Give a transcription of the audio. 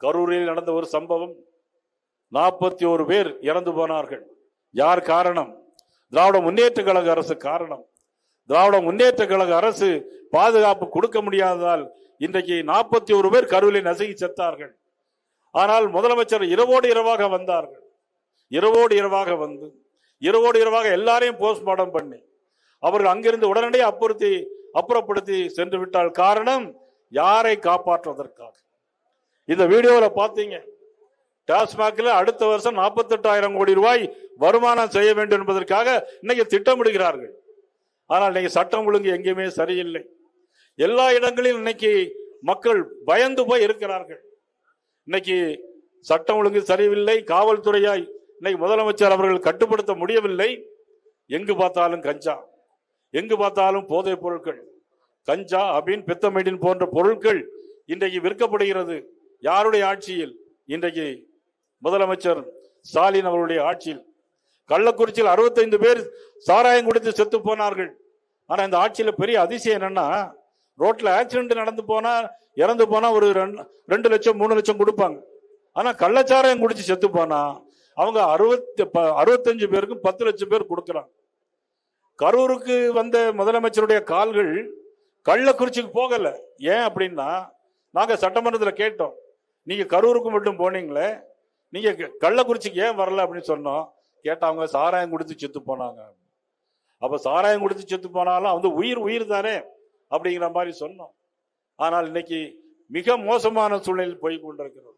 கரூரில் நடந்த ஒரு சம்பவம், 41 பேர் இறந்து போனார்கள். யார் காரணம்? திராவிட முன்னேற்ற கழக அரசு காரணம். திராவிட முன்னேற்ற கழக அரசு பாதுகாப்பு கொடுக்க முடியாததால் இன்றைக்கு 41 பேர் கரூரில் நசுங்கி செத்தார்கள். ஆனால் முதலமைச்சர் இரவோடு இரவாக வந்தார்கள். இரவோடு இரவாக வந்து இரவோடு இரவாக எல்லாரையும் போஸ்ட்மார்ட்டம் பண்ணி அவர்கள் அங்கிருந்து உடனடியாக அப்புறப்படுத்தி சென்று விட்டால். காரணம், யாரை காப்பாற்றுவதற்காக. இந்த வீடியோவில் பார்த்தீங்க, டாஸ்மாக்ல அடுத்த வருஷம் 48,000 கோடி ரூபாய் வருமானம் செய்ய வேண்டும் என்பதற்காக இன்னைக்கு திட்டமிடுகிறார்கள். ஆனால் இன்னைக்கு சட்டம் ஒழுங்கு எங்கேயுமே சரியில்லை. எல்லா இடங்களிலும் இன்னைக்கு மக்கள் பயந்து போய் இருக்கிறார்கள். இன்னைக்கு சட்டம் ஒழுங்கு சரியில்லை. காவல்துறையாய் இன்னைக்கு முதலமைச்சர் அவர்கள் கட்டுப்படுத்த முடியவில்லை. எங்கு பார்த்தாலும் கஞ்சா, எங்கு பார்த்தாலும் போதைப் பொருட்கள், கஞ்சா, அபின், பெத்தமைடின் போன்ற பொருட்கள் இன்றைக்கு விற்கப்படுகிறது. யாருடைய ஆட்சியில்? இன்றைக்கு முதலமைச்சர் ஸ்டாலின் அவருடைய ஆட்சியில். கள்ளக்குறிச்சியில் 65 பேர் சாராயம் குடித்து செத்து போனார்கள். ஆனா இந்த ஆட்சியில பெரிய அதிசயம் என்னன்னா, ரோட்ல ஆக்சிடென்ட் நடந்து போனா இறந்து போனா ஒரு 2 லட்சம் 3 லட்சம் கொடுப்பாங்க. ஆனா கள்ளச்சாராயம் குடிச்சு செத்து போனா அவங்க 65 பேருக்கும் 10 லட்சம் பேர் கொடுக்கிறாங்க. கரூருக்கு வந்த முதலமைச்சருடைய கால்கள் கள்ளக்குறிச்சிக்கு போகல. ஏன் அப்படின்னா, நாங்க சட்டமன்றத்தில் கேட்டோம், நீங்க கரூருக்கு மட்டும் போனீங்களே, நீங்க கள்ளக்குறிச்சிக்கு ஏன் வரல அப்படின்னு சொன்னோம். கேட்டாங்க, சாராயம் குடித்து செத்து போனாங்க. அப்ப சாராயம் குடித்து செத்து போனாலும் வந்து உயிர் தானே அப்படிங்கிற மாதிரி சொன்னோம். ஆனால் இன்னைக்கு மிக மோசமான சூழ்நிலையில் போய் கொண்டிருக்கிறோம்.